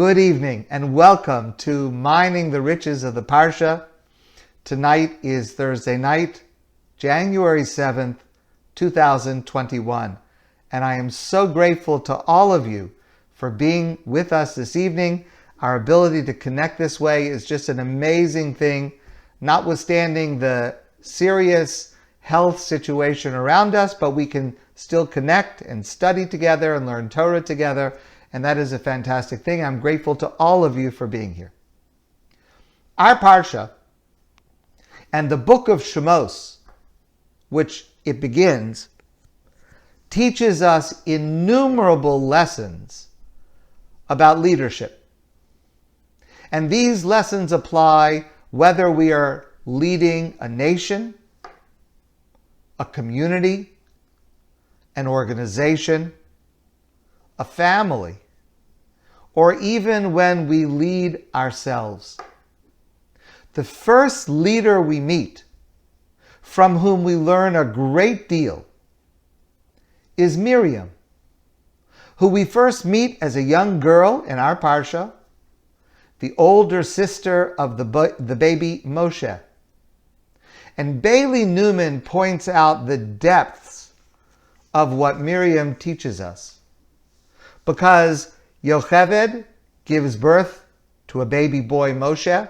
Good evening and welcome to Mining the Riches of the Parsha. Tonight is Thursday night, January 7th, 2021. And I am so grateful to all of you for being with us this evening. Our ability to connect this way is just an amazing thing, notwithstanding the serious health situation around us, but we can still connect and study together and learn Torah together. And that is a fantastic thing. I'm grateful to all of you for being here. Our Parsha and the book of Shemot, which it begins, teaches us innumerable lessons about leadership. And these lessons apply whether we are leading a nation, a community, an organization, a family, or even when we lead ourselves. The first leader we meet, from whom we learn a great deal, is Miriam, who we first meet as a young girl in our Parsha, the older sister of the baby Moshe. And Bailey Newman points out the depths of what Miriam teaches us. Because Yocheved gives birth to a baby boy Moshe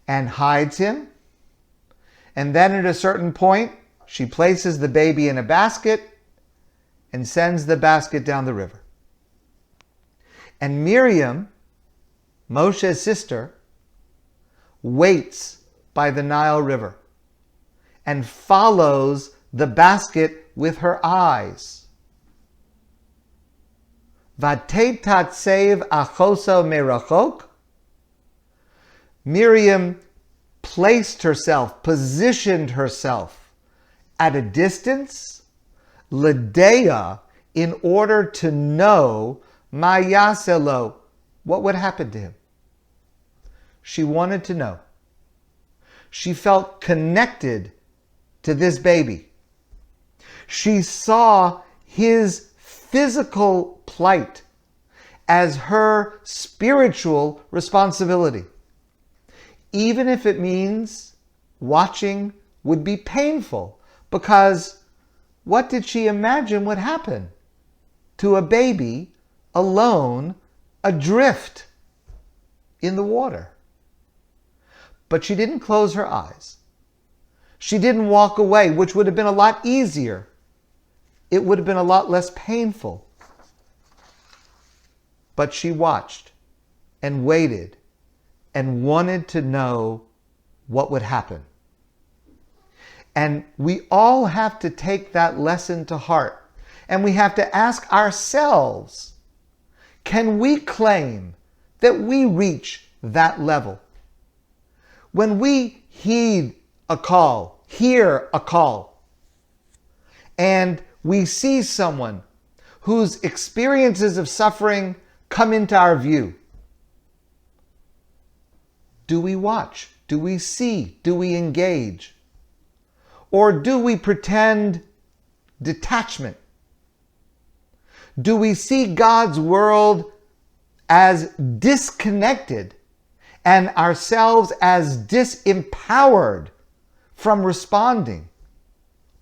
and hides him. And then at a certain point, she places the baby in a basket and sends the basket down the river. And Miriam, Moshe's sister, waits by the Nile River and follows the basket with her eyes. Vatetatsev achoso merachok. Miriam positioned herself at a distance, Ledeah, in order to know ma yaselo, what would happen to him. She wanted to know. She felt connected to this baby. She saw his physical plight as her spiritual responsibility, even if it means watching would be painful, because what did she imagine would happen to a baby alone, adrift in the water? But she didn't close her eyes. She didn't walk away, which would have been a lot easier. It would have been a lot less painful. But she watched and waited and wanted to know what would happen. And we all have to take that lesson to heart. And we have to ask ourselves, can we claim that we reach that level? When we hear a call, and we see someone whose experiences of suffering come into our view, do we watch? Do we see? Do we engage? Or do we pretend detachment? Do we see God's world as disconnected and ourselves as disempowered from responding?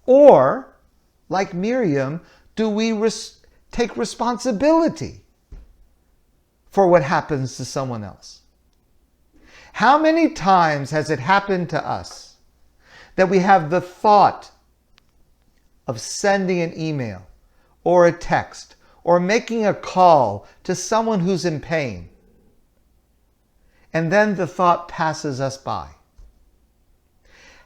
Or, like Miriam, do we take responsibility for what happens to someone else? How many times has it happened to us that we have the thought of sending an email or a text or making a call to someone who's in pain, and then the thought passes us by?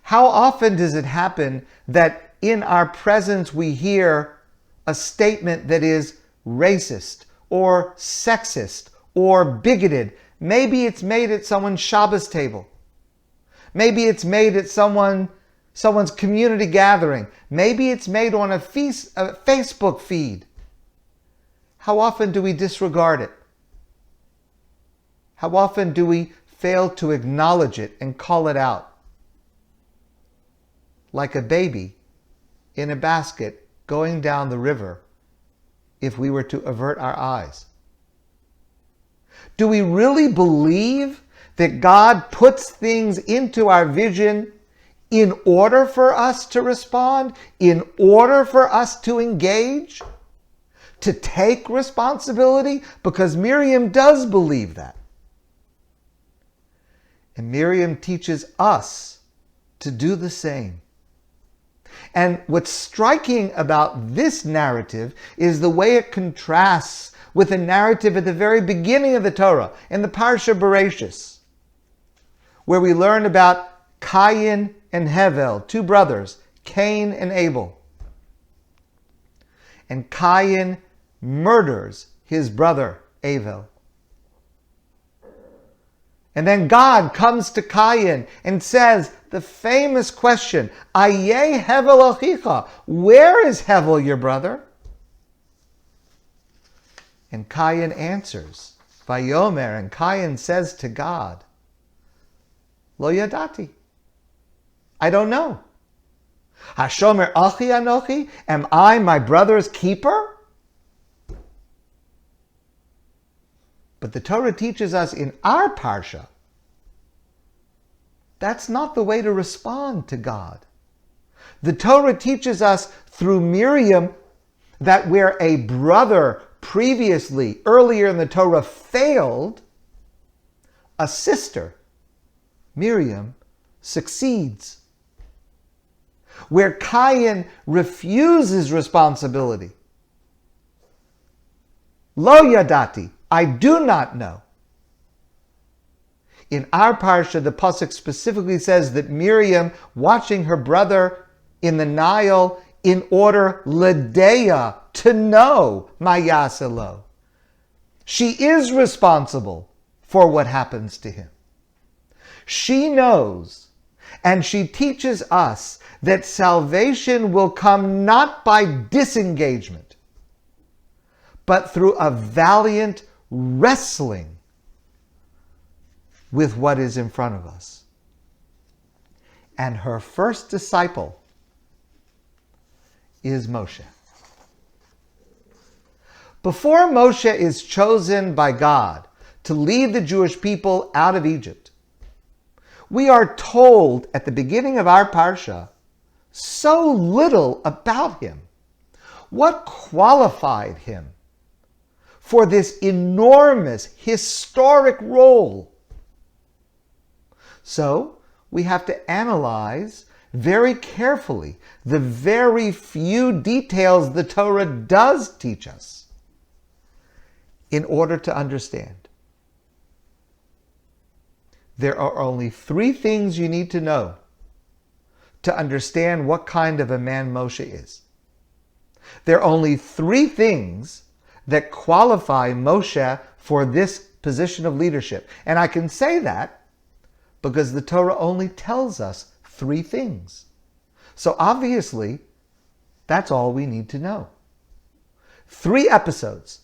How often does it happen that in our presence we hear a statement that is racist or sexist or bigoted? Maybe it's made at someone's Shabbos table. Maybe it's made at someone's community gathering. Maybe it's made on a Facebook feed. How often do we disregard it? How often do we fail to acknowledge it and call it out? Like a baby in a basket going down the river if we were to avert our eyes. Do we really believe that God puts things into our vision in order for us to respond, in order for us to engage, to take responsibility? Because Miriam does believe that. And Miriam teaches us to do the same. And what's striking about this narrative is the way it contrasts with the narrative at the very beginning of the Torah, in the Parsha Bereshis, where we learn about Cain and Hevel, two brothers, Cain and Abel. And Cain murders his brother Abel. And then God comes to Cain and says the famous question, Aye Hevel achicha, where is Hevel your brother? And Cain answers, Vayomer, and Cain says to God, Lo yadati, I don't know. Hashomer achi anochi, am I my brother's keeper? But the Torah teaches us in our Parsha, that's not the way to respond to God. The Torah teaches us through Miriam that where a brother previously, earlier in the Torah, failed, a sister, Miriam, succeeds. Where Cain refuses responsibility, Lo yadati, I do not know. In our Parsha, the pasuk specifically says that Miriam, watching her brother in the Nile, in order ledeya, to know mayaselo. She is responsible for what happens to him. She knows, and she teaches us that salvation will come not by disengagement, but through a valiant wrestling with what is in front of us. And her first disciple is Moshe. Before Moshe is chosen by God to lead the Jewish people out of Egypt, we are told at the beginning of our Parsha so little about him. What qualified him for this enormous historic role? So we have to analyze very carefully the very few details the Torah does teach us in order to understand. There are only three things you need to know to understand what kind of a man Moshe is. There are only three things that qualify Moshe for this position of leadership. And I can say that because the Torah only tells us three things. So obviously, that's all we need to know. 3 episodes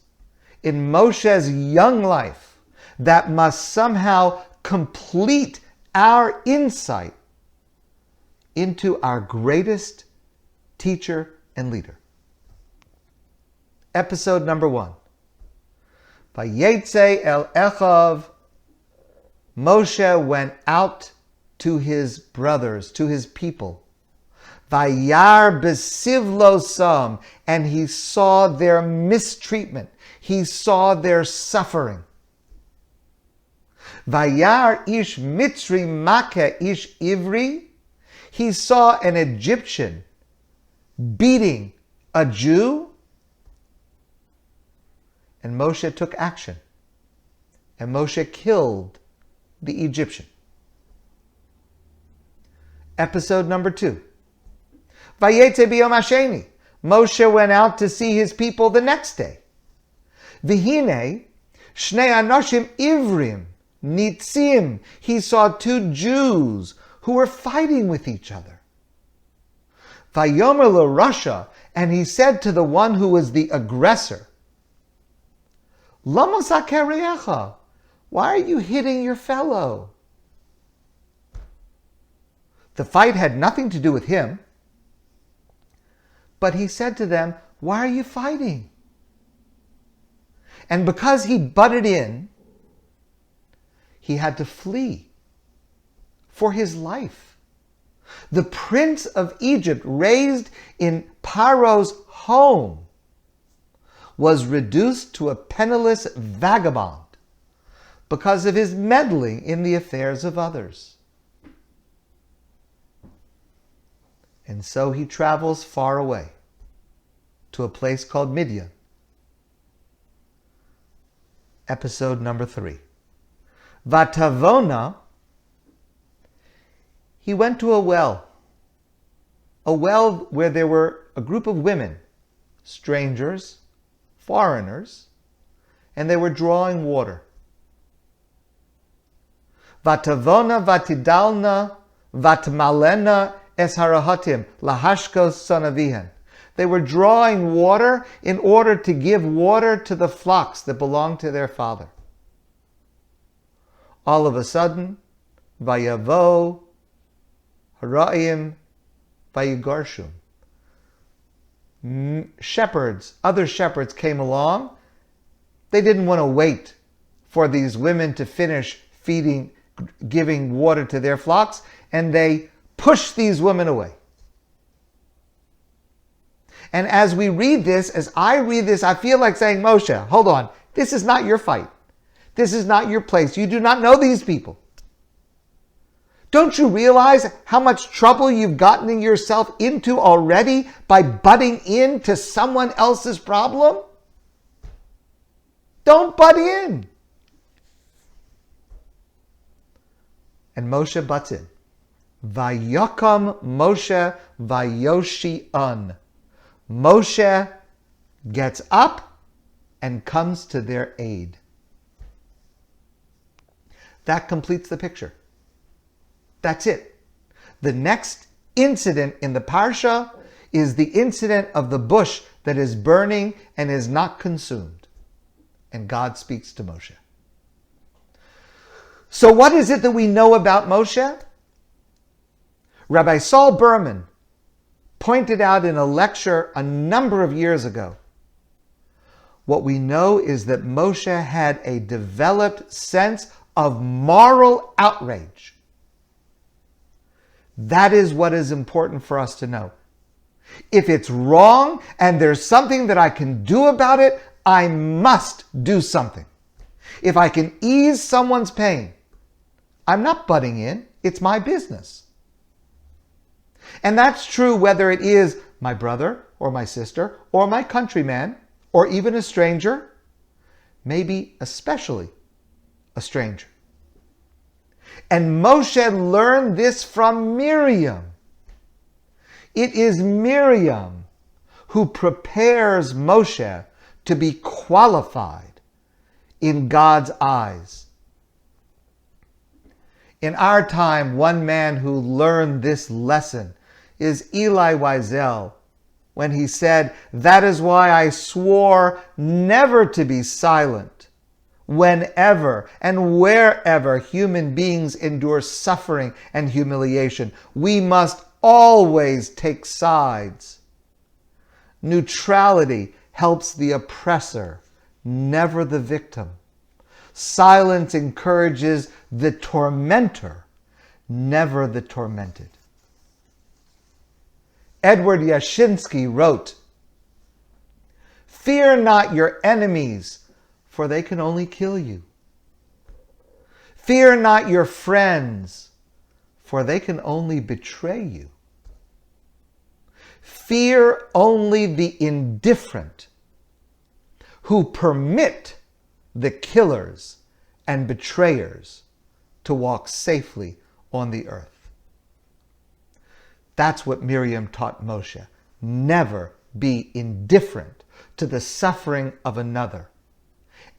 in Moshe's young life that must somehow complete our insight into our greatest teacher and leader. Episode number 1. Vayetze el Echav. Moshe went out to his brothers, to his people. Vayar besivlosam, and he saw their mistreatment. He saw their suffering. Vayar ish mitzri makeh ish ivri. He saw an Egyptian beating a Jew, and Moshe took action. And Moshe killed the Egyptian. Episode number 2. Vayetze biyom hasheni. Moshe went out to see his people the next day. Vihine shnei anoshim ivrim nitzim. He saw 2 Jews who were fighting with each other. Vayomer l'rasha, and he said to the one who was the aggressor, Lama sakerecha, why are you hitting your fellow? The fight had nothing to do with him, but he said to them, why are you fighting? And because he butted in, he had to flee for his life. The prince of Egypt, raised in Paro's home, was reduced to a penniless vagabond because of his meddling in the affairs of others. And so he travels far away to a place called Midian. Episode number 3. Vatavona, he went to a well where there were a group of women, strangers, foreigners, and they were drawing water. Vatavona vatidalna vatmalena es harahatim lahashkos sonavihen. They were drawing water in order to give water to the flocks that belonged to their father. All of a sudden, vayavo hara'im vayigarshum. Other shepherds came along. They didn't want to wait for these women to finish giving water to their flocks, and they pushed these women away. And as we read this, as I read this, I feel like saying, Moshe, hold on. This is not your fight. This is not your place. You do not know these people. Don't you realize how much trouble you've gotten yourself into already by butting into someone else's problem? Don't butt in. And Moshe butts in. Vayakam Moshe vayoshi'an. Moshe gets up and comes to their aid. That completes the picture. That's it. The next incident in the Parsha is the incident of the bush that is burning and is not consumed. And God speaks to Moshe. So what is it that we know about Moshe? Rabbi Saul Berman pointed out in a lecture a number of years ago. What we know is that Moshe had a developed sense of moral outrage. That is what is important for us to know. If it's wrong and there's something that I can do about it, I must do something. If I can ease someone's pain, I'm not butting in. It's my business. And that's true whether it is my brother or my sister or my countryman or even a stranger, maybe especially a stranger. And Moshe learned this from Miriam. It is Miriam who prepares Moshe to be qualified in God's eyes. In our time, one man who learned this lesson is Eli Wiesel, when he said, "That is why I swore never to be silent whenever and wherever human beings endure suffering and humiliation. We must always take sides. Neutrality helps the oppressor, never the victim. Silence encourages the tormentor, never the tormented." Edward Yashinsky wrote, "Fear not your enemies, for they can only kill you. Fear not your friends, for they can only betray you. Fear only the indifferent, who permit the killers and betrayers to walk safely on the earth." That's what Miriam taught Moshe. Never be indifferent to the suffering of another.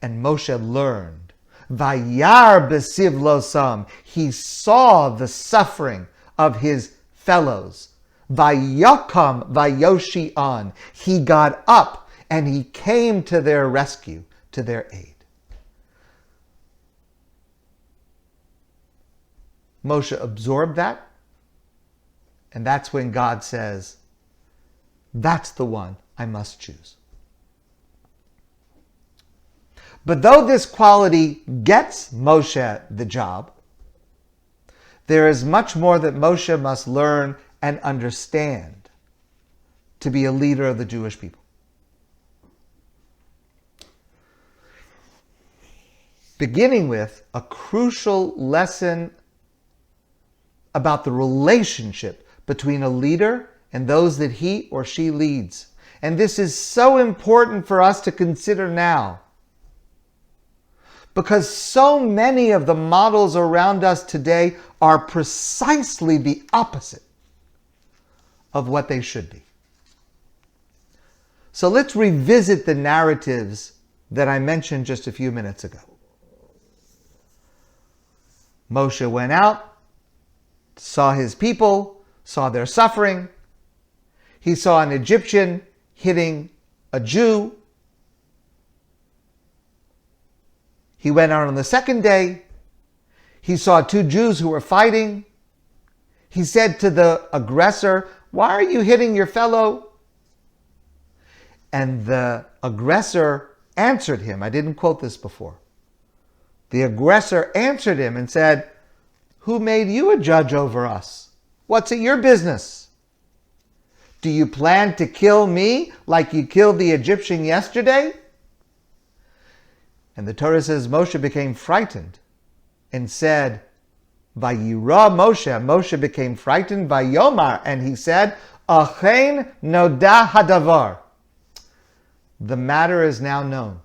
And Moshe learned. Vayar b'siv losam. He saw the suffering of his fellows. Vayakam vayoshi'an. He got up and he came to their rescue, to their aid. Moshe absorbed that. And that's when God says, that's the one I must choose. But though this quality gets Moshe the job, there is much more that Moshe must learn and understand to be a leader of the Jewish people. Beginning with a crucial lesson about the relationship between a leader and those that he or she leads. And this is so important for us to consider now, because so many of the models around us today are precisely the opposite of what they should be. So let's revisit the narratives that I mentioned just a few minutes ago. Moshe went out, saw his people, saw their suffering. He saw an Egyptian hitting a Jew. He went out on the second day. He saw two Jews who were fighting. He said to the aggressor, "Why are you hitting your fellow?" And the aggressor answered him. I didn't quote this before. The aggressor answered him and said, "Who made you a judge over us? What's it your business? Do you plan to kill me like you killed the Egyptian yesterday?" And the Torah says Moshe became frightened and said, "Vayira Moshe." Moshe became frightened, Vayomar, and he said, "Achein noda hadavar." The matter is now known,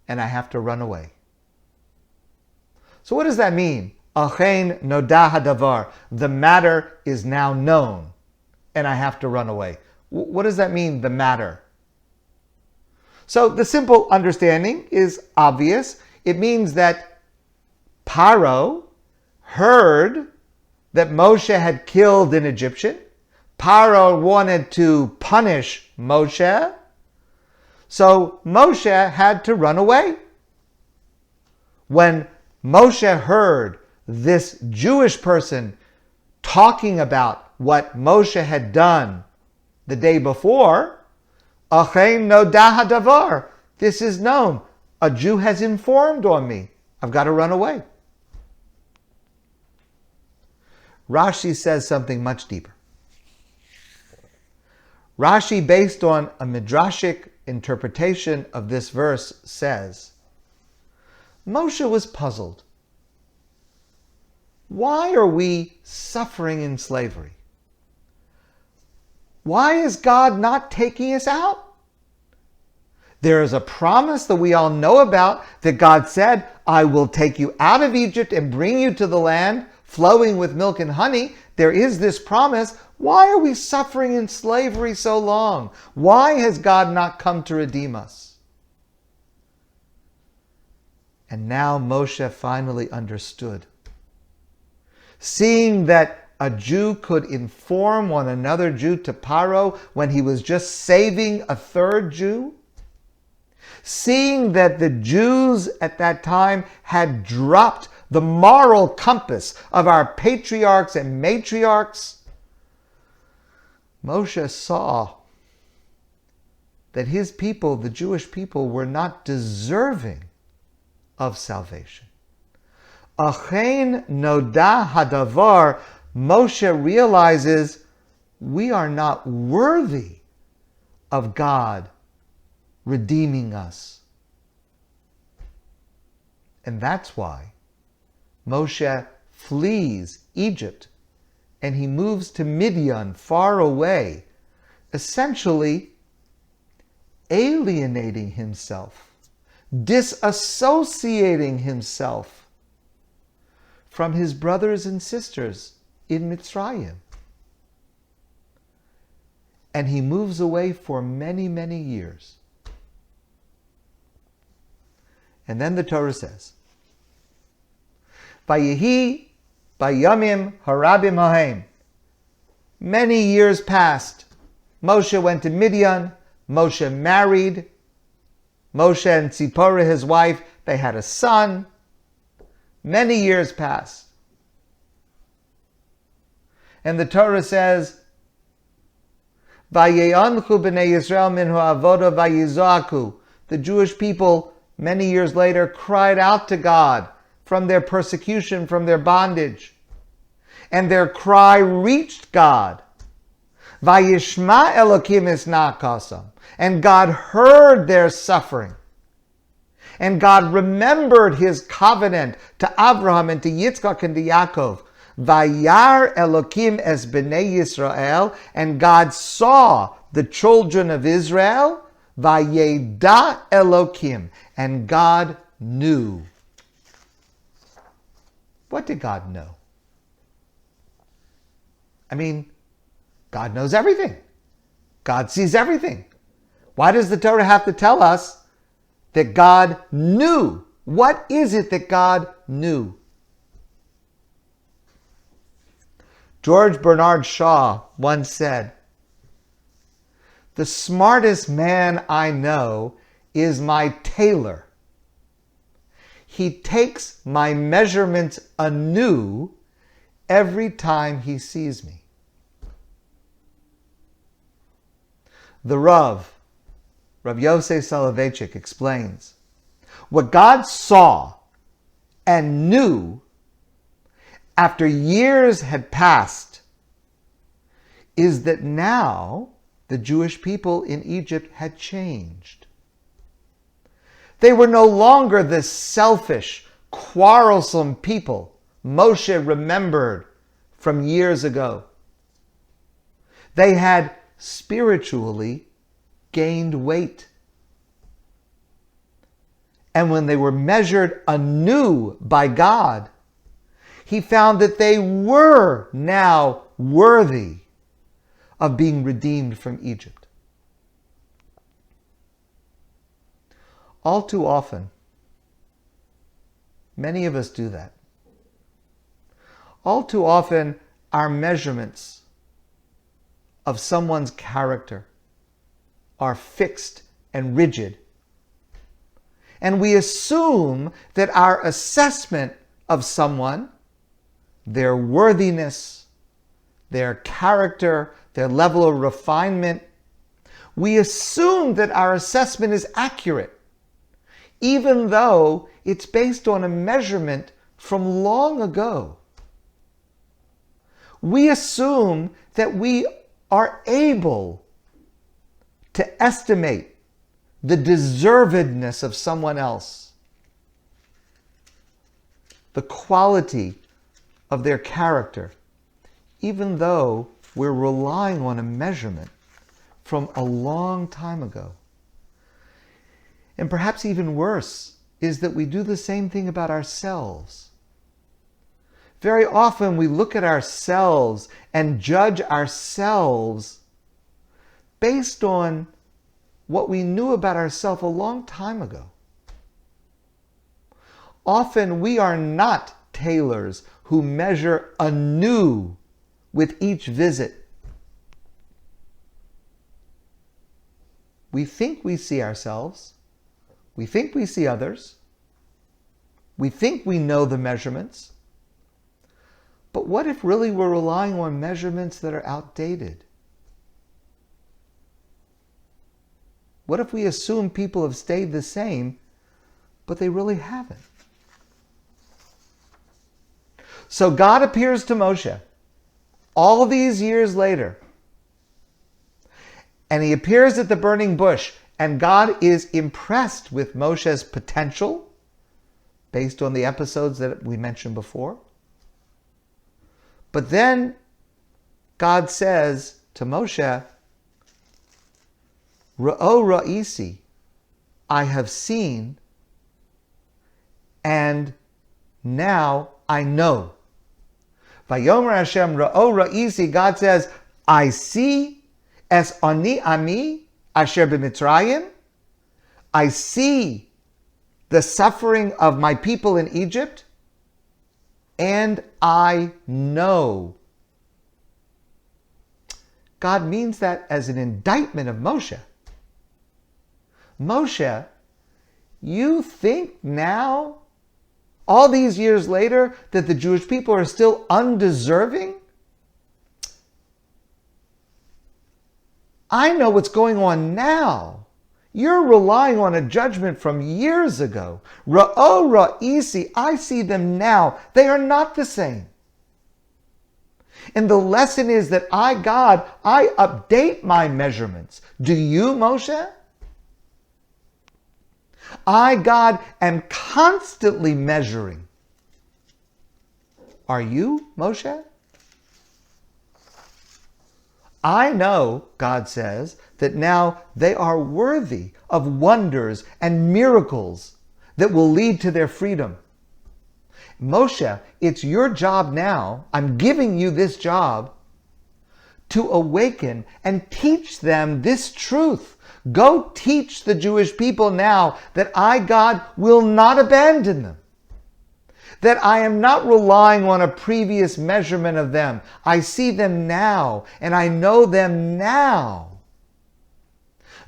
and I have to run away. So what does that mean? Achein noda hadavar. The matter is now known, and I have to run away. What does that mean, the matter? So the simple understanding is obvious. It means that Paro heard that Moshe had killed an Egyptian. Paro wanted to punish Moshe. So Moshe had to run away. When Moshe heard this Jewish person talking about what Moshe had done the day before, Achein noda hadavar. This is known. A Jew has informed on me. I've got to run away. Rashi says something much deeper. Rashi, based on a midrashic interpretation of this verse, says, Moshe was puzzled. Why are we suffering in slavery? Why is God not taking us out? There is a promise that we all know about, that God said, "I will take you out of Egypt and bring you to the land flowing with milk and honey." There is this promise. Why are we suffering in slavery so long? Why has God not come to redeem us? And now Moshe finally understood. Seeing that a Jew could inform on another Jew to Paro when he was just saving a third Jew, seeing that the Jews at that time had dropped the moral compass of our patriarchs and matriarchs, Moshe saw that his people, the Jewish people, were not deserving of salvation. Achein noda hadavar. Moshe realizes we are not worthy of God redeeming us. And that's why Moshe flees Egypt and he moves to Midian, far away, essentially alienating himself, disassociating himself from his brothers and sisters in Mitzrayim. And he moves away for many, many years. And then the Torah says, Vayehi bayamim harabim hahem. Many years passed. Moshe went to Midian. Moshe married. Moshe and Tzipporah, his wife, they had a son. Many years passed. And the Torah says, Vaye'anchu b'nei Yisrael minhu avoda vayizoaku. The Jewish people many years later, cried out to God from their persecution, from their bondage. And their cry reached God. Vayishma Elokim isnakasam. And God heard their suffering. And God remembered his covenant to Abraham and to Yitzchak and to Yaakov. Vayar Elokim es bnei Yisrael. And God saw the children of Israel. Vayeda Elokim. And God knew. What did God know? I mean, God knows everything. God sees everything. Why does the Torah have to tell us that God knew? What is it that God knew? George Bernard Shaw once said, "The smartest man I know is my tailor. He takes my measurements anew every time he sees me." The Rav Yosef Soloveitchik, explains, what God saw and knew after years had passed is that now the Jewish people in Egypt had changed. They were no longer the selfish, quarrelsome people Moshe remembered from years ago. They had spiritually gained weight. And when they were measured anew by God, he found that they were now worthy of being redeemed from Egypt. All too often, many of us do that. All too often, our measurements of someone's character are fixed and rigid. And we assume that our assessment of someone, their worthiness, their character, their level of refinement, we assume that our assessment is accurate, even though it's based on a measurement from long ago. We assume that we are able to estimate the deservedness of someone else, the quality of their character, even though we're relying on a measurement from a long time ago. And perhaps even worse is that we do the same thing about ourselves. Very often we look at ourselves and judge ourselves based on what we knew about ourselves a long time ago. Often we are not tailors who measure anew with each visit. We think we see ourselves. We think we see others. We think we know the measurements. But what if really we're relying on measurements that are outdated? What if we assume people have stayed the same, but they really haven't? So God appears to Moshe all these years later, and he appears at the burning bush, and God is impressed with Moshe's potential, based on the episodes that we mentioned before. But then God says to Moshe, Ra'o ra'isi, I have seen, and now I know. Vayomer Hashem Ra'o ra'isi, God says, I see es ani ami asher b'Mitzrayim. I see the suffering of my people in Egypt, and I know. God means that as an indictment of Moshe. Moshe, you think now, all these years later, that the Jewish people are still undeserving? I know what's going on now You're relying on a judgment from years ago. Ra'o ra'isi, I see them now. They are not the same. And the lesson is that I, God, I update my measurements. Do you, Moshe? I, God, am constantly measuring. Are you, Moshe? I know, God says, that now they are worthy of wonders and miracles that will lead to their freedom. Moshe, it's your job now, I'm giving you this job, to awaken and teach them this truth. Go teach the Jewish people now that I, God, will not abandon them. That I am not relying on a previous measurement of them. I see them now, and I know them now.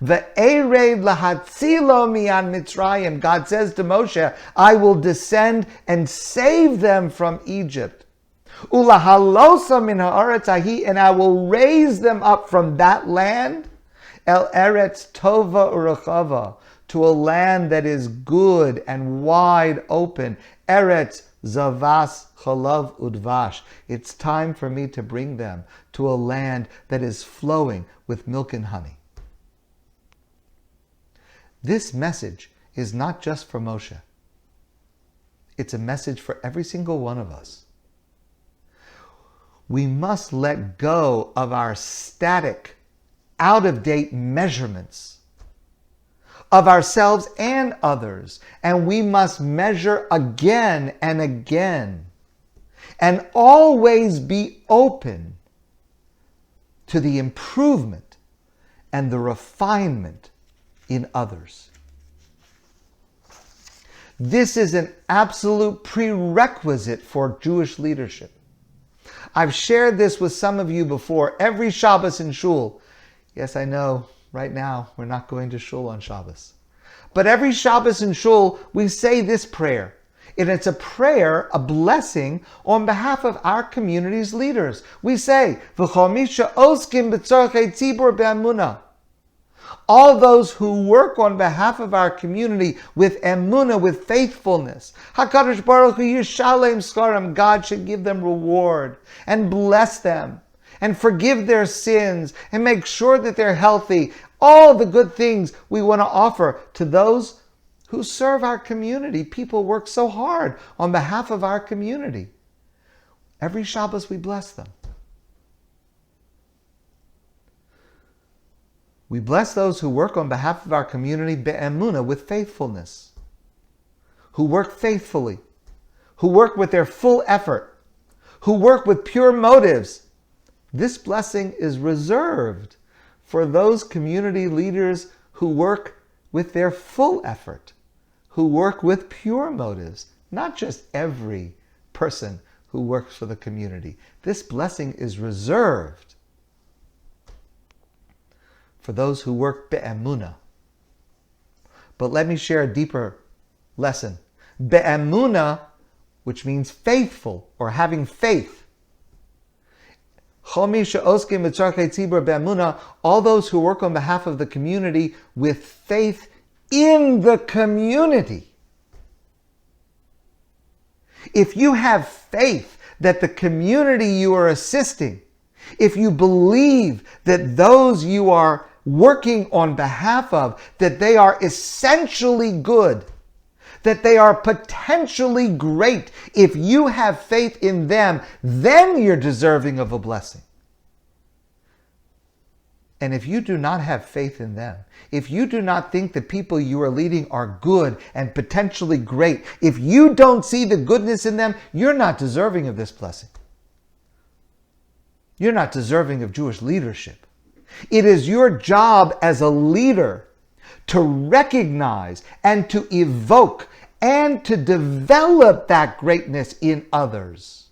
Ve'ered lahatzilo mi'an Mitzrayim. God says to Moshe, I will descend and save them from Egypt. Ulahalosa min ha'aretz hahi, and I will raise them up from that land, el eretz tova urachava, to a land that is good and wide open. Eretz zavas chalav udvash. It's time for me to bring them to a land that is flowing with milk and honey. This message is not just for Moshe. It's a message for every single one of us. We must let go of our static, out-of-date measurements of ourselves and others, and we must measure again and again, and always be open to the improvement and the refinement in others. This is an absolute prerequisite for Jewish leadership. I've shared this with some of you before. Every Shabbos in Shul, yes, I know, right now we're not going to Shul on Shabbos, but every Shabbos in Shul we say this prayer, and it's a prayer, a blessing on behalf of our community's leaders. We say, V'chol mi she'oskim b'tzorchei tzibur be'emunah. All those who work on behalf of our community with emunah, with faithfulness. HaKadosh Baruch Hu yishalem skaram. God should give them reward and bless them and forgive their sins and make sure that they're healthy. All the good things we want to offer to those who serve our community. People work so hard on behalf of our community. Every Shabbos we bless them. We bless those who work on behalf of our community be'emunah, with faithfulness, who work faithfully, who work with their full effort, who work with pure motives. This blessing is reserved for those community leaders who work with their full effort, who work with pure motives, not just every person who works for the community. This blessing is reserved for those who work be'emunah. But let me share a deeper lesson. Be'emunah, which means faithful or having faith. All those who work on behalf of the community with faith in the community. If you have faith that the community you are assisting, if you believe that those you are working on behalf of, that they are essentially good, that they are potentially great, if you have faith in them, then you're deserving of a blessing. And if you do not have faith in them, if you do not think the people you are leading are good and potentially great, if you don't see the goodness in them, you're not deserving of this blessing. You're not deserving of Jewish leadership. It is your job as a leader to recognize and to evoke and to develop that greatness in others.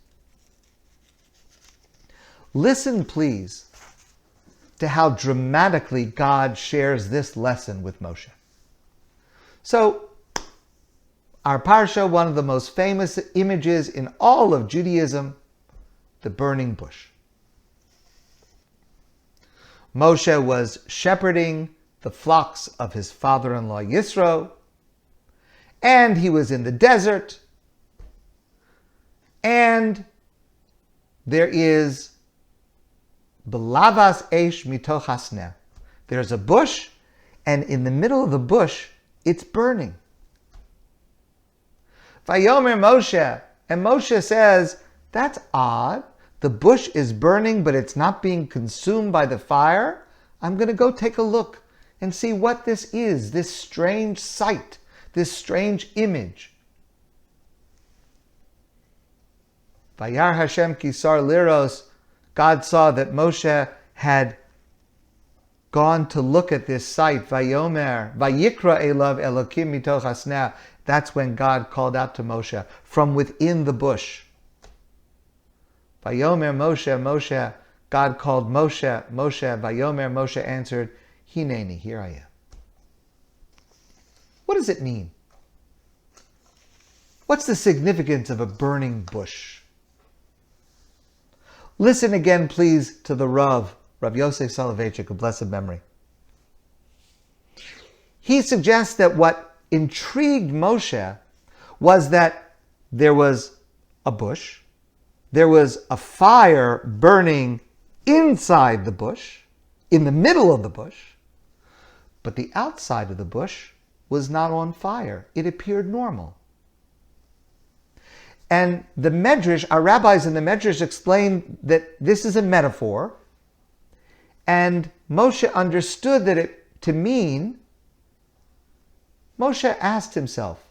Listen, please, to how dramatically God shares this lesson with Moshe. So, our Parsha, one of the most famous images in all of Judaism, the burning bush. Moshe was shepherding the flocks of his father-in-law Yisro, and he was in the desert, and there is Belavas Eish Mitoch Hasneh. There's a bush, and in the middle of the bush, it's burning. Vayomer Moshe, and Moshe says, that's odd. The bush is burning, but it's not being consumed by the fire. I'm going to go take a look and see what this is, this strange sight, this strange image. Vayar Hashem kisar liros, God saw that Moshe had gone to look at this sight. Vayomer, vayikra elav elokim mitoch hasneh. That's when God called out to Moshe from within the bush. Vayomer Moshe, Moshe, God called Moshe, Moshe, Vayomer, Moshe answered, Hineni, here I am. What does it mean? What's the significance of a burning bush? Listen again, please, to the Rav Yosef Soloveitchik, of blessed memory. He suggests that what intrigued Moshe was that there was a bush, there was a fire burning inside the bush, in the middle of the bush, but the outside of the bush was not on fire. It appeared normal. And the Medrash, our rabbis in the Medrash explained that this is a metaphor, and Moshe understood that it to mean, Moshe asked himself,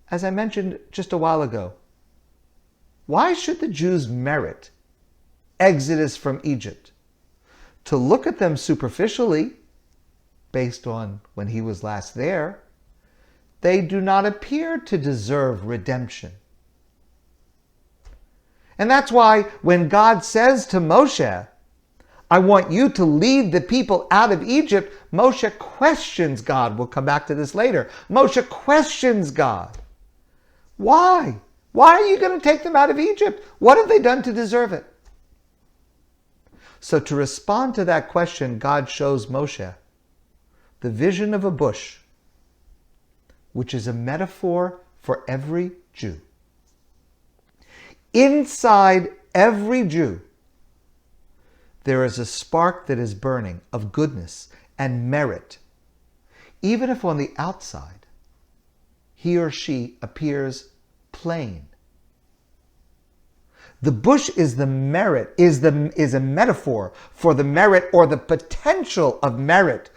as I mentioned just a while ago, why should the Jews merit exodus from Egypt? To look at them superficially, based on when he was last there, they do not appear to deserve redemption. And that's why when God says to Moshe, I want you to lead the people out of Egypt, Moshe questions God. We'll come back to this later. Moshe questions God. Why? Why are you going to take them out of Egypt? What have they done to deserve it? So to respond to that question, God shows Moshe the vision of a bush, which is a metaphor for every Jew. Inside every Jew, there is a spark that is burning of goodness and merit, even if on the outside he or she appears plain. The bush is the merit, is a metaphor for the merit or the potential of merit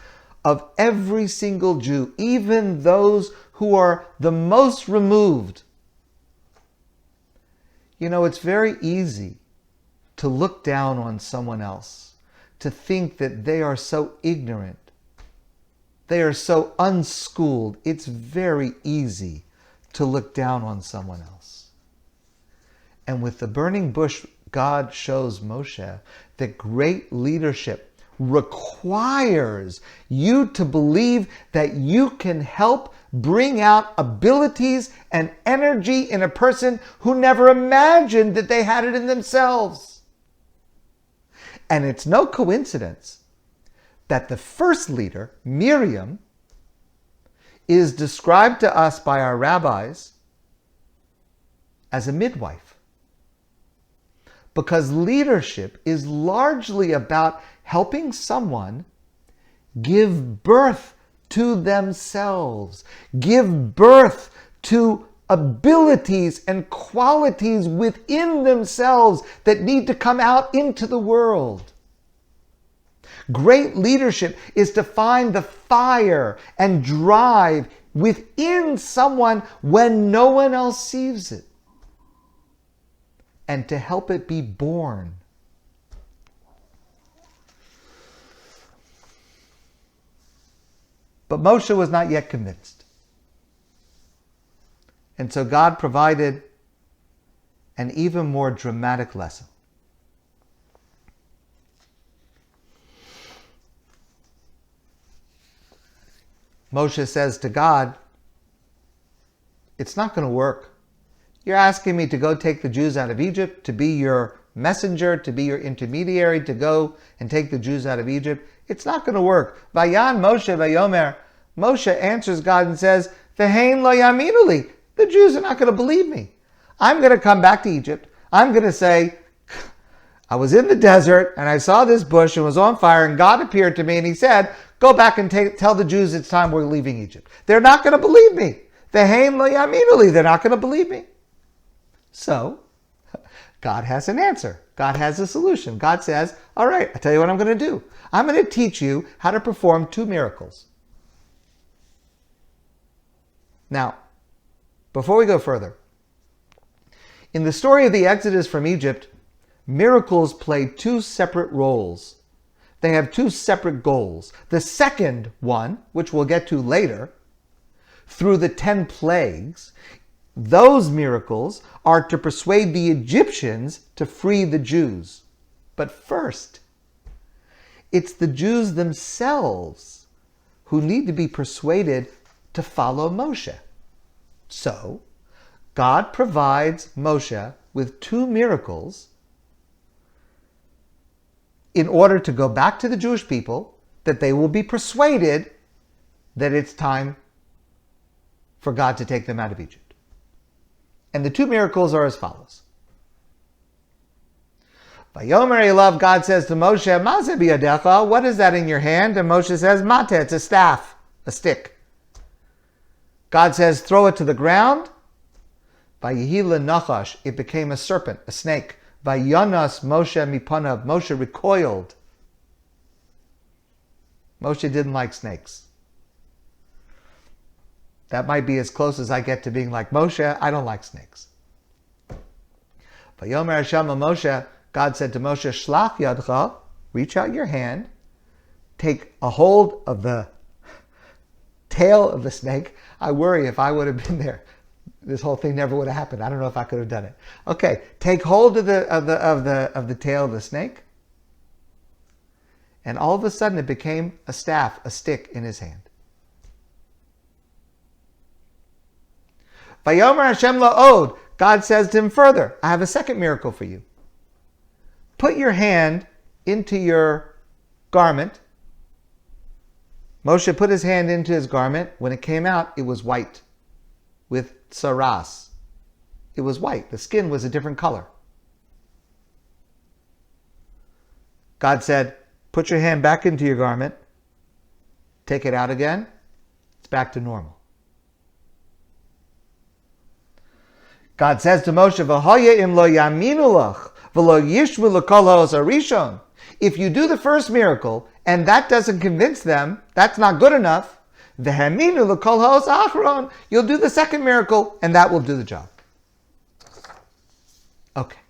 of every single Jew, even those who are the most removed. You know, it's very easy to look down on someone else, to think that they are so ignorant, they are so unschooled. It's very easy to look down on someone else. And with the burning bush, God shows Moshe that great leadership requires you to believe that you can help bring out abilities and energy in a person who never imagined that they had it in themselves. And it's no coincidence that the first leader, Miriam, is described to us by our rabbis as a midwife. Because leadership is largely about helping someone give birth to themselves, give birth to abilities and qualities within themselves that need to come out into the world. Great leadership is to find the fire and drive within someone when no one else sees it, and to help it be born. But Moshe was not yet convinced. And so God provided an even more dramatic lesson. Moshe says to God, it's not going to work. You're asking me to go take the Jews out of Egypt, to be your messenger, to be your intermediary, to go and take the Jews out of Egypt. It's not going to work. Vayan Moshe vayomer. Moshe answers God and says, V'hein lo yaminu li. The Jews are not going to believe me. I'm going to come back to Egypt. I'm going to say, I was in the desert and I saw this bush and was on fire, and God appeared to me and he said, go back and tell the Jews it's time we're leaving Egypt. They're not going to believe me. V'hein lo yaminu li. They're not going to believe me. So, God has an answer. God has a solution. God says, all right, I'll tell you what I'm going to do. I'm going to teach you how to perform 2 miracles. Now, before we go further, in the story of the Exodus from Egypt, miracles play 2 separate roles. They have 2 separate goals. The second one, which we'll get to later, through the 10 plagues, those miracles are to persuade the Egyptians to free the Jews. But first, it's the Jews themselves who need to be persuaded to follow Moshe. So, God provides Moshe with 2 miracles in order to go back to the Jewish people, that they will be persuaded that it's time for God to take them out of Egypt. And the 2 miracles are as follows. Vayomer Elav, God says to Moshe, Mazeh biyadecha, what is that in your hand? And Moshe says, Mate, it's a staff, a stick. God says, throw it to the ground. Vayihi lenachash, it became a serpent, a snake. Vayonas Moshe mipanav, Moshe recoiled. Moshe didn't like snakes. That might be as close as I get to being like Moshe. I don't like snakes. Vayomer Hashem Moshe, God said to Moshe, Shlach yadcha, reach out your hand, take a hold of the tail of the snake. I worry if I would have been there, this whole thing never would have happened. I don't know if I could have done it. Okay, take hold of the tail of the snake, and all of a sudden it became a staff, a stick in his hand. Vayomer Hashem la'od, God says to him further, I have a second miracle for you. Put your hand into your garment. Moshe put his hand into his garment. When it came out, it was white with saras. It was white. The skin was a different color. God said, put your hand back into your garment. Take it out again. It's back to normal. God says to Moshe, "V'hoya im lo yaminu lach, v'lo yishvu l'kol ha'os harishon." If you do the first miracle and that doesn't convince them, that's not good enough. V'haminu l'kol ha'os ha'achron. You'll do the second miracle and that will do the job. Okay.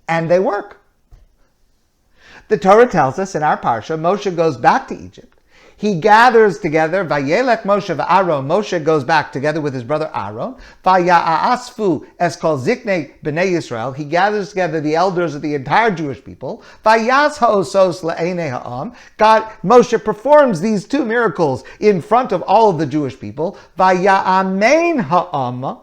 And they work. The Torah tells us in our Parsha, Moshe goes back to Egypt. He gathers together, Vayelech Moshe v'Aaron. Moshe goes back together with his brother Aaron. Vaya'asfu eskol ziknei b'nei Yisrael. He gathers together the elders of the entire Jewish people. Vayas ha'osos le'enei ha'am. Moshe performs these 2 miracles in front of all of the Jewish people. Vaya'amein ha'am.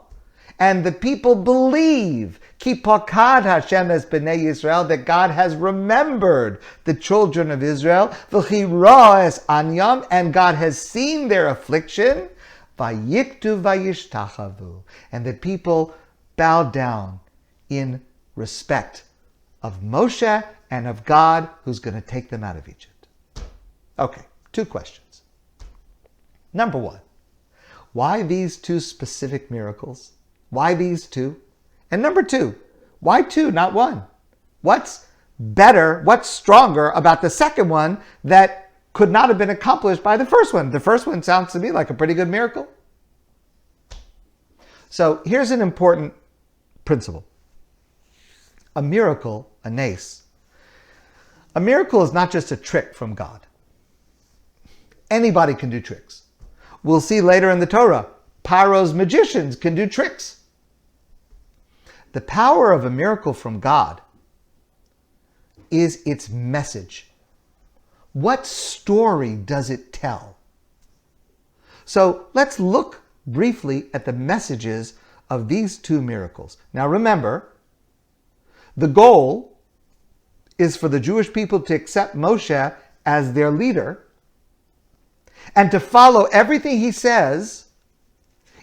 And the people believe, Ki pakad Hashem es b'nei Yisrael, that God has remembered the children of Israel, v'chi ra es anyam, and God has seen their affliction, vayiktu vayishtachavu, and the people bowed down in respect of Moshe and of God, who's going to take them out of Egypt. Okay, 2 questions. Number 1, why these 2 specific miracles? Why these 2? And number 2, why 2, not 1? What's better, what's stronger about the second one that could not have been accomplished by the first one? The first one sounds to me like a pretty good miracle. So here's an important principle. A miracle, a nace. A miracle is not just a trick from God. Anybody can do tricks. We'll see later in the Torah, Paro's magicians can do tricks. The power of a miracle from God is its message. What story does it tell? So let's look briefly at the messages of these 2 miracles. Now remember, the goal is for the Jewish people to accept Moshe as their leader and to follow everything he says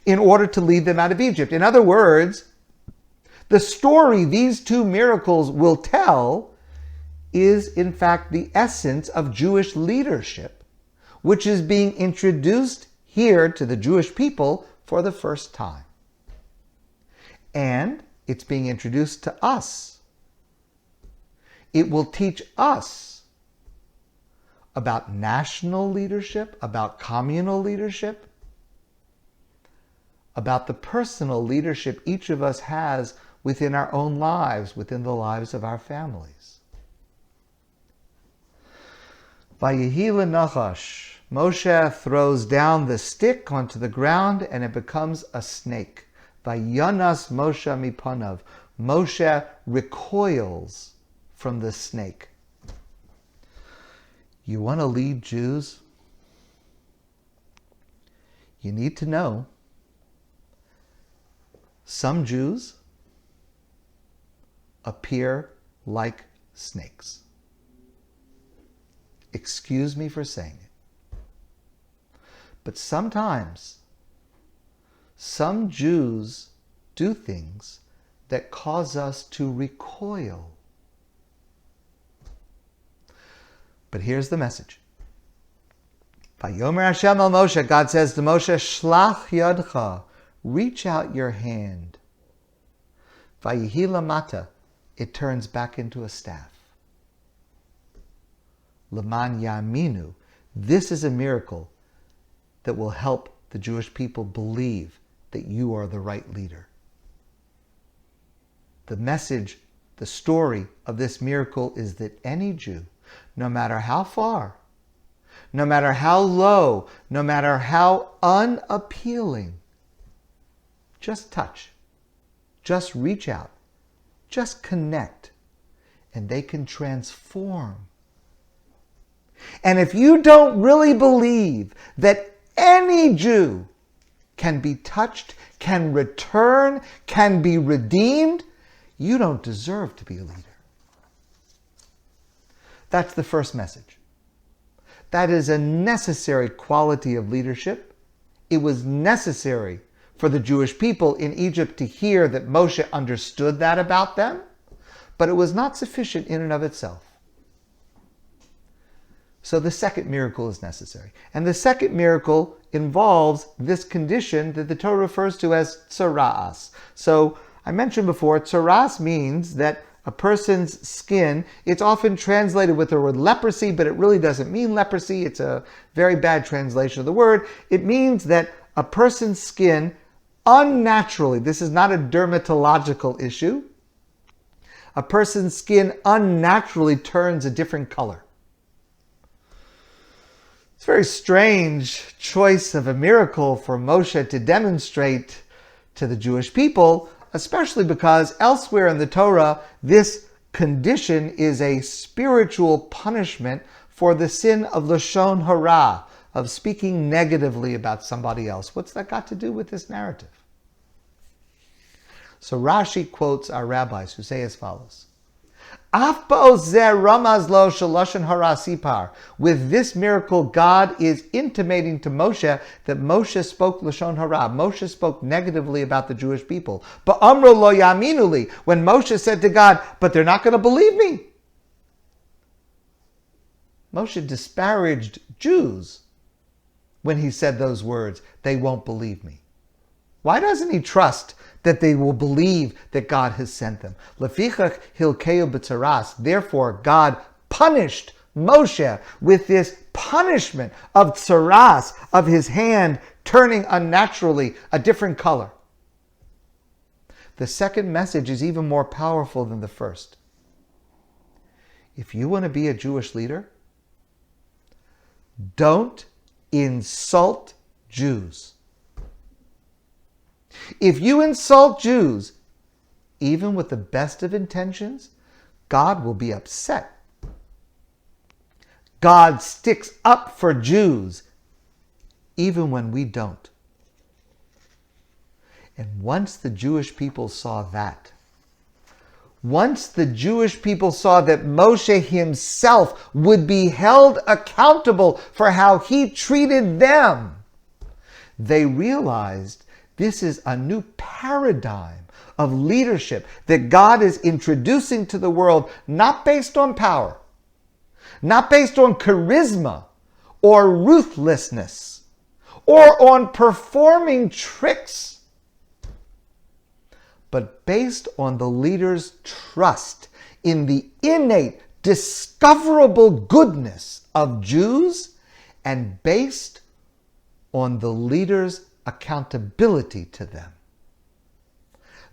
in order to lead them out of Egypt. In other words, the story these two miracles will tell is in fact the essence of Jewish leadership, which is being introduced here to the Jewish people for the first time. And it's being introduced to us. It will teach us about national leadership, about communal leadership, about the personal leadership each of us has within our own lives, within the lives of our families. Vayehi lenachash, Moshe throws down the stick onto the ground and it becomes a snake. Vayanas Moshe mipanav, Moshe recoils from the snake. You want to lead Jews? You need to know some Jews appear like snakes. Excuse me for saying it. But sometimes some Jews do things that cause us to recoil. But here's the message. Vayomer Hashem el Moshe, God says to Moshe, Shlach yadcha, reach out your hand. Vayehi lamata, it turns back into a staff. Laman yaminu, this is a miracle that will help the Jewish people believe that you are the right leader. The message, the story of this miracle is that any Jew, no matter how far, no matter how low, no matter how unappealing, just touch, just reach out, just connect, and they can transform. And if you don't really believe that any Jew can be touched, can return, can be redeemed, you don't deserve to be a leader. That's the first message. That is a necessary quality of leadership. It was necessary for the Jewish people in Egypt to hear that Moshe understood that about them, but it was not sufficient in and of itself. So the second miracle is necessary. And the second miracle involves this condition that the Torah refers to as tsaras. So I mentioned before, tsaras means that a person's skin, it's often translated with the word leprosy, but it really doesn't mean leprosy. It's a very bad translation of the word. It means that a person's skin unnaturally, this is not a dermatological issue, a person's skin unnaturally turns a different color. It's a very strange choice of a miracle for Moshe to demonstrate to the Jewish people, especially because elsewhere in the Torah, this condition is a spiritual punishment for the sin of Lashon Hara, of speaking negatively about somebody else. What's that got to do with this narrative? So Rashi quotes our rabbis who say as follows. With this miracle, God is intimating to Moshe that Moshe spoke Lashon Hara. Moshe spoke negatively about the Jewish people. But Amro lo yaminuli, when Moshe said to God, but they're not going to believe me. Moshe disparaged Jews when he said those words, they won't believe me. Why doesn't he trust that they will believe that God has sent them? Lefichach hilkeu b'tzaras. Therefore, God punished Moshe with this punishment of tzaras, of his hand turning unnaturally a different color. The second message is even more powerful than the first. If you want to be a Jewish leader, don't insult Jews. If you insult Jews, even with the best of intentions, God will be upset. God sticks up for Jews, even when we don't. And once the Jewish people saw that, Once the Jewish people saw that Moshe himself would be held accountable for how he treated them, they realized this is a new paradigm of leadership that God is introducing to the world, not based on power, not based on charisma or ruthlessness or on performing tricks, but based on the leader's trust in the innate, discoverable goodness of Jews and based on the leader's accountability to them.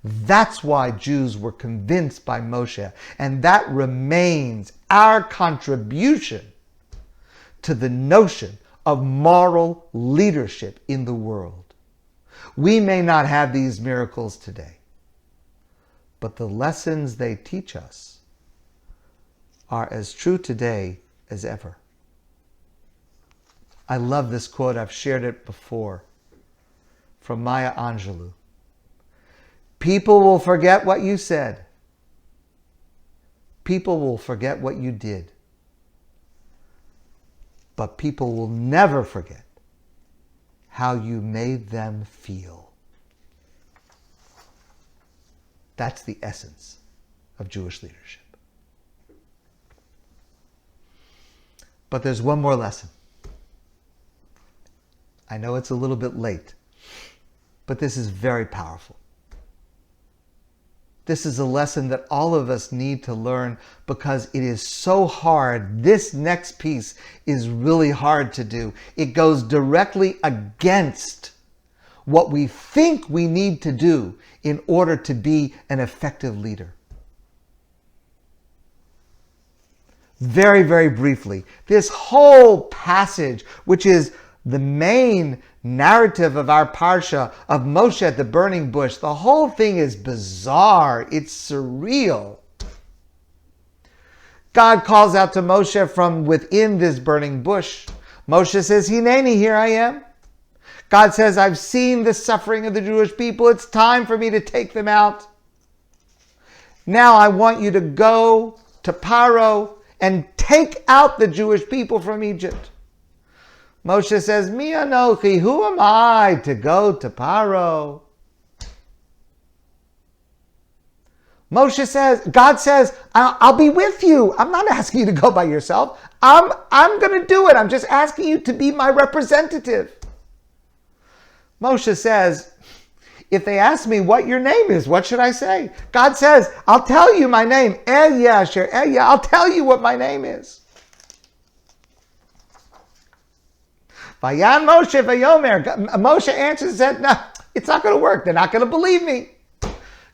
That's why Jews were convinced by Moshe, and that remains our contribution to the notion of moral leadership in the world. We may not have these miracles today, but the lessons they teach us are as true today as ever. I love this quote. I've shared it before from Maya Angelou. People will forget what you said. People will forget what you did. But people will never forget how you made them feel. That's the essence of Jewish leadership. But there's one more lesson. I know it's a little bit late, but this is very powerful. This is a lesson that all of us need to learn because it is so hard. This next piece is really hard to do. It goes directly against what we think we need to do in order to be an effective leader. Very, very briefly, this whole passage, which is the main narrative of our Parsha of Moshe at the burning bush, the whole thing is bizarre. It's surreal. God calls out to Moshe from within this burning bush. Moshe says, Hineni, here I am. God says, I've seen the suffering of the Jewish people. It's time for me to take them out. Now I want you to go to Paro and take out the Jewish people from Egypt. Moshe says, Mi anochi, who am I to go to Paro? Moshe says, God says, I'll be with you. I'm not asking you to go by yourself. I'm going to do it. I'm just asking you to be my representative. Moshe says, if they ask me what your name is, what should I say? God says, I'll tell you my name. I'll tell you what my name is. Vayan Moshe vayomer. Moshe answers and said, no, it's not going to work. They're not going to believe me.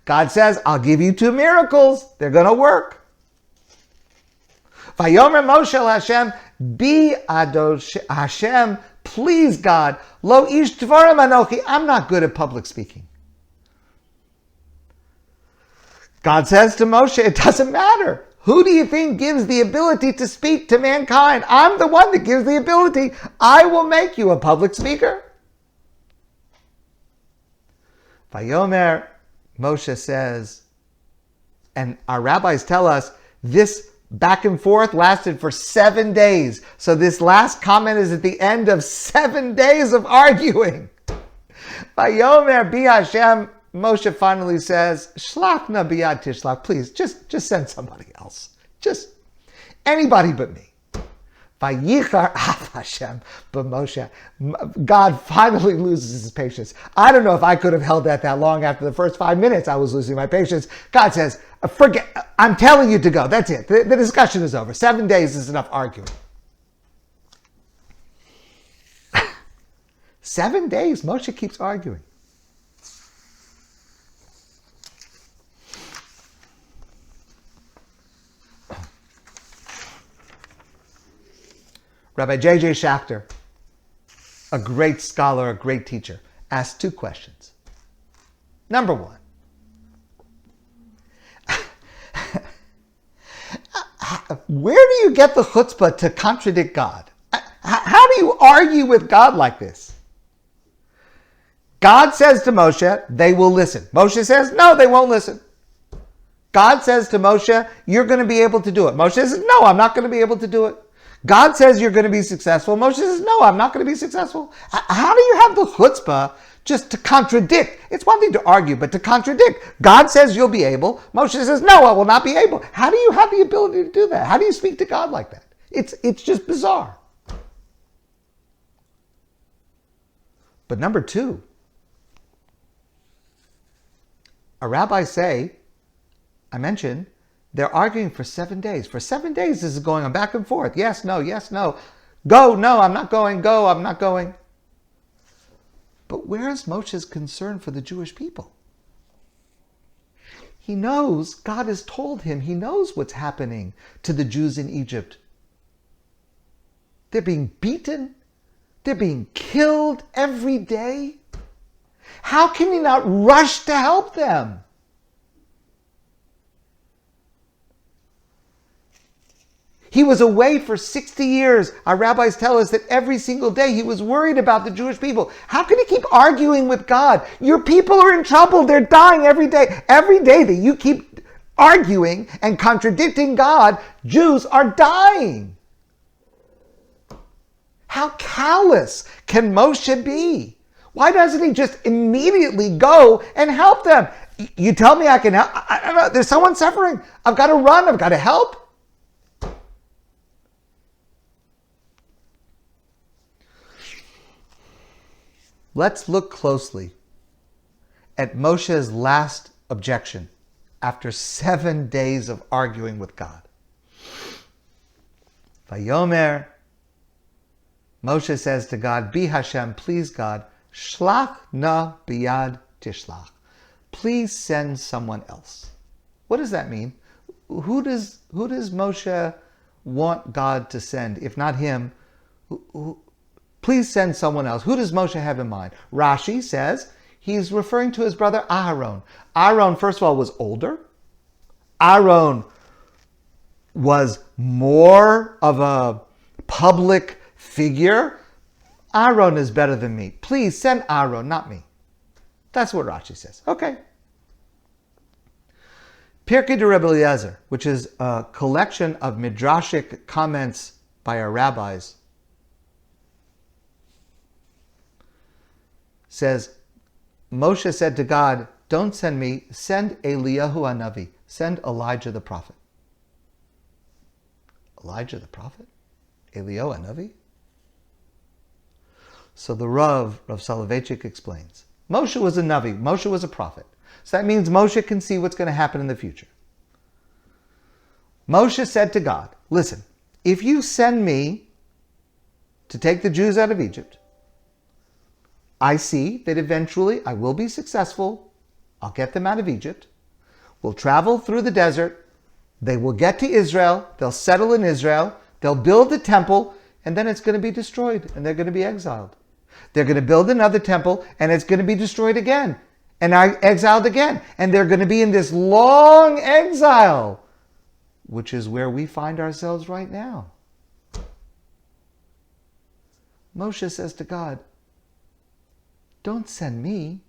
God says, I'll give you 2 miracles. They're going to work. Vayomer Moshe Hashem, be Adosh Hashem, please God, lo ish dvarim anochi. I'm not good at public speaking. God says to Moshe, it doesn't matter. Who do you think gives the ability to speak to mankind? I'm the one that gives the ability. I will make you a public speaker. Vayomer, Moshe says, and our rabbis tell us this back and forth lasted for 7 days. So this last comment is at the end of 7 days of arguing. Vayomer bi Hashem, Moshe finally says, Shlach na biyad tishlach, please, just send somebody else. Just anybody but me. Vayichar af Hashem, but Moshe, God finally loses his patience. I don't know if I could have held that long. After the first 5 minutes, I was losing my patience. God says, forget, I'm telling you to go. That's it. The discussion is over. 7 days is enough arguing. 7 days, Moshe keeps arguing. Rabbi J.J. Schachter, a great scholar, a great teacher, asked 2 questions. Number 1, where do you get the chutzpah to contradict God? How do you argue with God like this? God says to Moshe, they will listen. Moshe says, no, they won't listen. God says to Moshe, you're going to be able to do it. Moshe says, no, I'm not going to be able to do it. God says you're going to be successful. Moshe says, no, I'm not going to be successful. How do you have the chutzpah just to contradict? It's one thing to argue, but to contradict. God says you'll be able. Moshe says, no, I will not be able. How do you have the ability to do that? How do you speak to God like that? It's just bizarre. But number two, a rabbi say, I mentioned, they're arguing for 7 days. For 7 days, this is going on back and forth. Yes, no, yes, no. Go, no, I'm not going. Go, I'm not going. But where is Moshe's concern for the Jewish people? He knows, God has told him, he knows what's happening to the Jews in Egypt. They're being beaten. They're being killed every day. How can he not rush to help them? He was away for 60 years. Our rabbis tell us that every single day he was worried about the Jewish people. How can he keep arguing with God? Your people are in trouble. They're dying every day. Every day that you keep arguing and contradicting God, Jews are dying. How callous can Moshe be? Why doesn't he just immediately go and help them? You tell me I can help. I don't know. There's someone suffering. I've got to run. I've got to help. Let's look closely at Moshe's last objection after 7 days of arguing with God. Vayomer, Moshe says to God, Bi Hashem, please God, shlach na biyad tishlach. Please send someone else. What does that mean? Who does Moshe want God to send? If not him, please send someone else. Who does Moshe have in mind? Rashi says he's referring to his brother Aharon. Aaron, first of all, was older. Aaron was more of a public figure. Aaron is better than me. Please send Aaron, not me. That's what Rashi says. Okay. Pirkei de Rebbe Eliezer, which is a collection of midrashic comments by our rabbis, says, Moshe said to God, don't send me, send Eliyahu Hanavi, send Elijah the prophet. Elijah the prophet? Eliyahu Hanavi? So the Rav Soloveitchik explains, Moshe was a Navi, Moshe was a prophet. So that means Moshe can see what's going to happen in the future. Moshe said to God, listen, if you send me to take the Jews out of Egypt, I see that eventually I will be successful. I'll get them out of Egypt. We'll travel through the desert. They will get to Israel. They'll settle in Israel. They'll build a temple, and then it's going to be destroyed, and they're going to be exiled. They're going to build another temple, and it's going to be destroyed again, and exiled again. And they're going to be in this long exile, which is where we find ourselves right now. Moshe says to God, don't send me.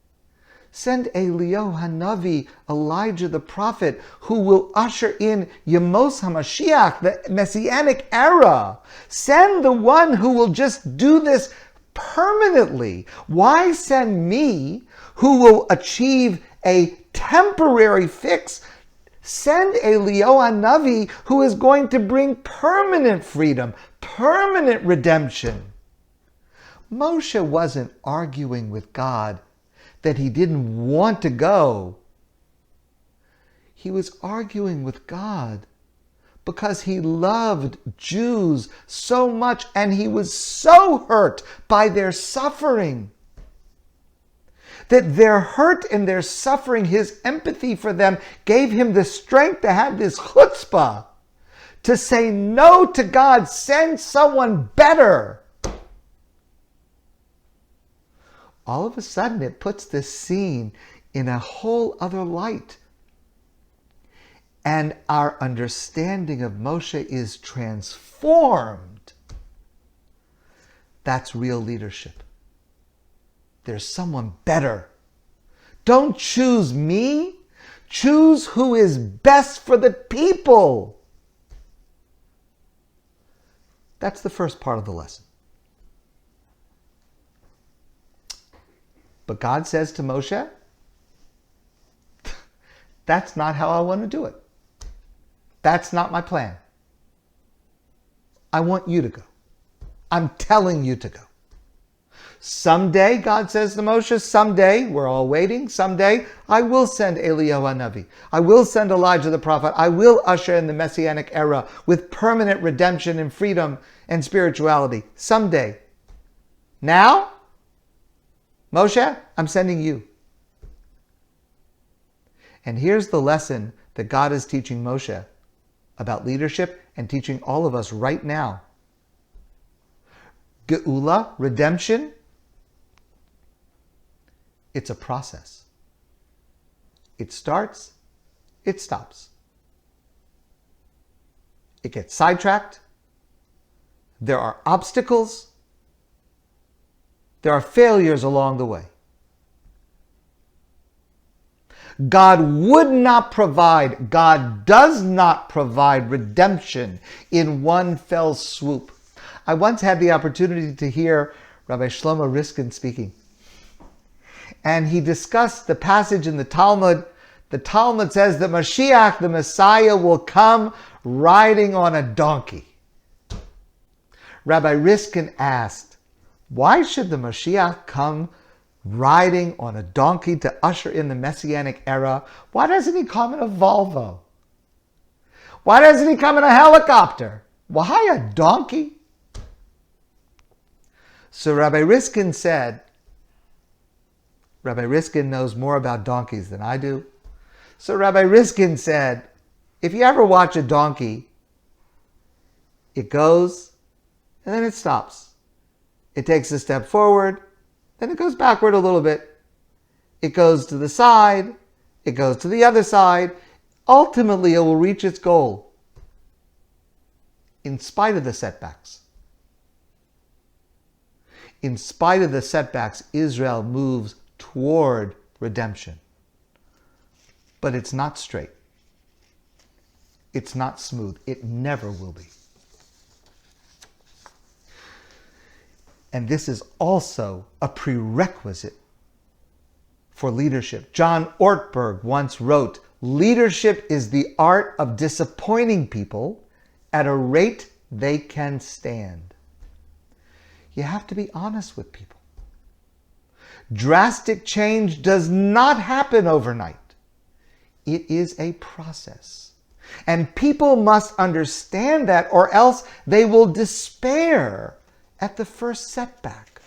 Send Eliyahu Hanavi, Elijah the prophet, who will usher in Yemos HaMashiach, the Messianic era. Send the one who will just do this permanently. Why send me, who will achieve a temporary fix? Send Eliyahu Hanavi, who is going to bring permanent freedom, permanent redemption. Moshe wasn't arguing with God that he didn't want to go. He was arguing with God because he loved Jews so much and he was so hurt by their suffering that their hurt and their suffering, his empathy for them, gave him the strength to have this chutzpah to say no to God, send someone better. All of a sudden, it puts this scene in a whole other light. And our understanding of Moshe is transformed. That's real leadership. There's someone better. Don't choose me. Choose who is best for the people. That's the first part of the lesson. But God says to Moshe, that's not how I want to do it. That's not my plan. I want you to go. I'm telling you to go. Someday, God says to Moshe, someday, we're all waiting, someday I will send Eliyahu Hanavi. I will send Elijah the prophet. I will usher in the Messianic era with permanent redemption and freedom and spirituality. Someday. Now, Moshe, I'm sending you. And here's the lesson that God is teaching Moshe about leadership and teaching all of us right now. Geula, redemption, it's a process. It starts, it stops. It gets sidetracked. There are obstacles. There are failures along the way. God would not provide, God does not provide redemption in one fell swoop. I once had the opportunity to hear Rabbi Shlomo Riskin speaking. And he discussed the passage in the Talmud. The Talmud says that Mashiach, the Messiah, will come riding on a donkey. Rabbi Riskin asked, why should the Mashiach come riding on a donkey to usher in the Messianic era? Why doesn't he come in a Volvo? Why doesn't he come in a helicopter? Why a donkey? So Rabbi Riskin said, Rabbi Riskin knows more about donkeys than I do. So Rabbi Riskin said, if you ever watch a donkey, it goes and then it stops. It takes a step forward, then it goes backward a little bit. It goes to the side, it goes to the other side. Ultimately, it will reach its goal in spite of the setbacks. In spite of the setbacks, Israel moves toward redemption. But it's not straight. It's not smooth. It never will be. And this is also a prerequisite for leadership. John Ortberg once wrote, leadership is the art of disappointing people at a rate they can stand. You have to be honest with people. Drastic change does not happen overnight. It is a process. And people must understand that, or else they will despair at the first setback.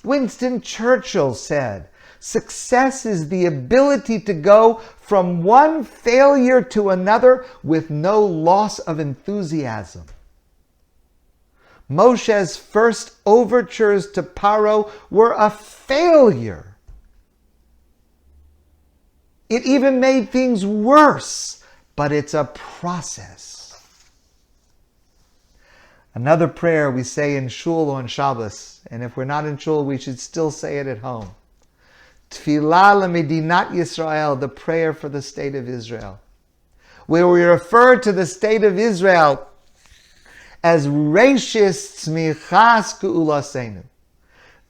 Winston Churchill said, success is the ability to go from one failure to another with no loss of enthusiasm. Moshe's first overtures to Paro were a failure. It even made things worse, but it's a process. Another prayer we say in shul on Shabbos, and if we're not in shul, we should still say it at home. Tfilah leMedinat Yisrael, the prayer for the state of Israel, where we refer to the state of Israel as Reishis Tzmichas Geulaseinu,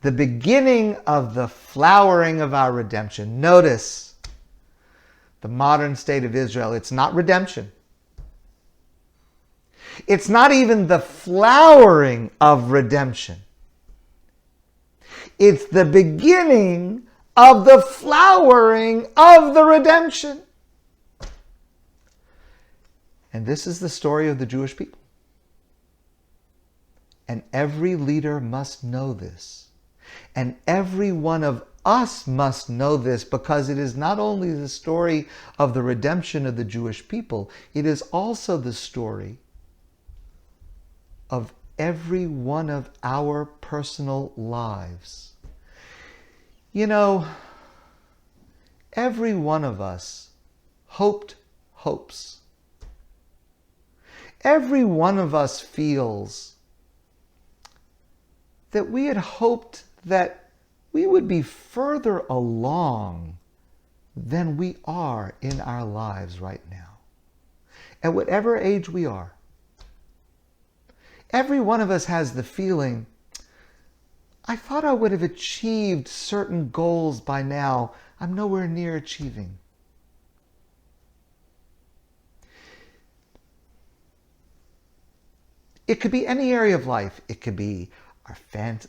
the beginning of the flowering of our redemption. Notice the modern state of Israel. It's not redemption. It's not even the flowering of redemption. It's the beginning of the flowering of the redemption. And this is the story of the Jewish people. And every leader must know this. And every one of us must know this, because it is not only the story of the redemption of the Jewish people, it is also the story of every one of our personal lives. You know, every one of us hopes. Every one of us feels that we had hoped that we would be further along than we are in our lives right now. At whatever age we are, every one of us has the feeling, I thought I would have achieved certain goals by now. I'm nowhere near achieving. It could be any area of life. It could be our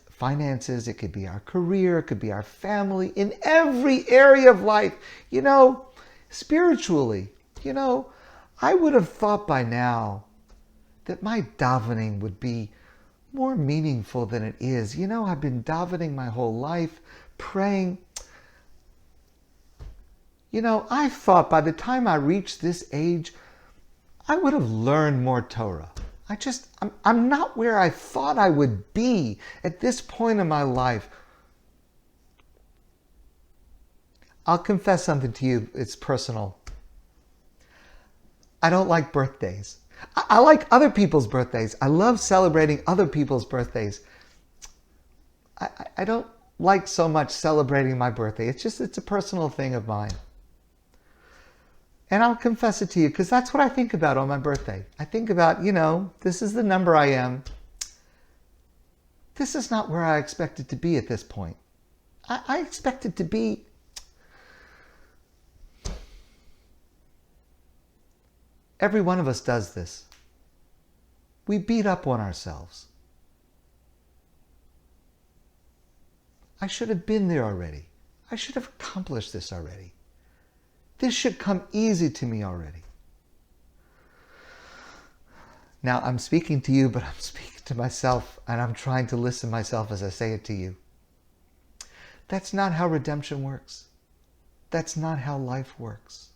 finances, it could be our career, it could be our family, in every area of life. Spiritually, I would have thought by now that my davening would be more meaningful than it is. I've been davening my whole life, praying. I thought by the time I reached this age, I would have learned more Torah. I'm not where I thought I would be at this point in my life. I'll confess something to you. It's personal. I don't like birthdays. I like other people's birthdays. I love celebrating other people's birthdays. I don't like so much celebrating my birthday. It's a personal thing of mine. And I'll confess it to you because that's what I think about on my birthday. I think about, this is the number I am. This is not where I expected to be at this point. I expected to be every one of us does this. We beat up on ourselves. I should have been there already. I should have accomplished this already. This should come easy to me already. Now, I'm speaking to you, but I'm speaking to myself, and I'm trying to listen to myself as I say it to you. That's not how redemption works. That's not how life works.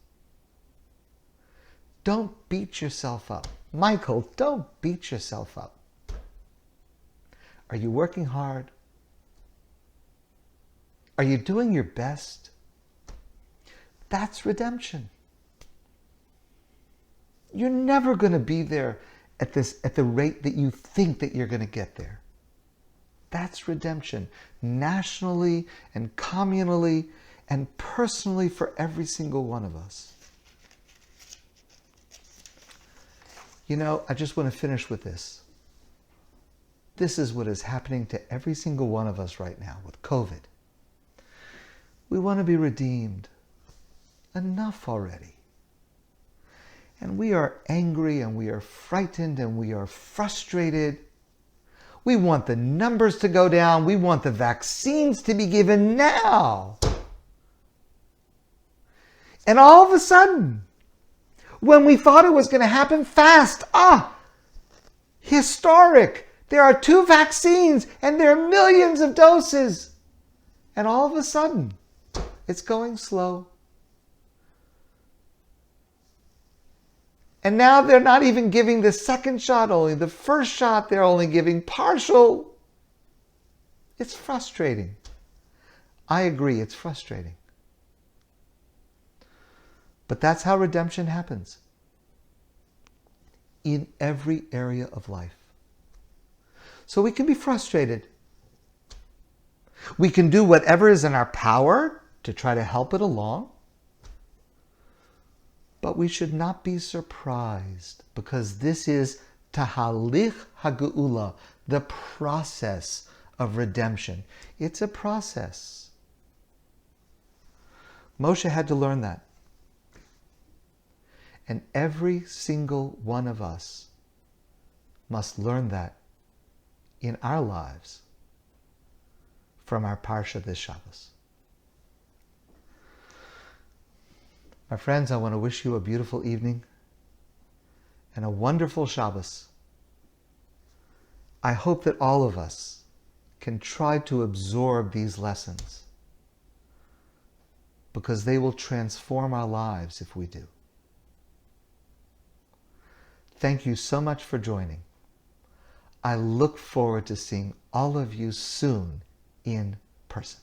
Don't beat yourself up. Michael, don't beat yourself up. Are you working hard? Are you doing your best? That's redemption. You're never going to be there at the rate that you think that you're going to get there. That's redemption, nationally and communally and personally for every single one of us. I just want to finish with this. This is what is happening to every single one of us right now with COVID. We want to be redeemed. Enough already. And we are angry and we are frightened and we are frustrated. We want the numbers to go down. We want the vaccines to be given now. And all of a sudden, when we thought it was going to happen fast, historic. There are 2 vaccines and there are millions of doses. And all of a sudden, it's going slow. And now they're not even giving the second shot, only the first shot. They're only giving partial. It's frustrating. I agree, it's frustrating. But that's how redemption happens. In every area of life. So we can be frustrated. We can do whatever is in our power to try to help it along. But we should not be surprised because this is Tahalich HaGeula, the process of redemption. It's a process. Moshe had to learn that. And every single one of us must learn that in our lives from our Parsha this Shabbos. My friends, I want to wish you a beautiful evening and a wonderful Shabbos. I hope that all of us can try to absorb these lessons because they will transform our lives if we do. Thank you so much for joining. I look forward to seeing all of you soon in person.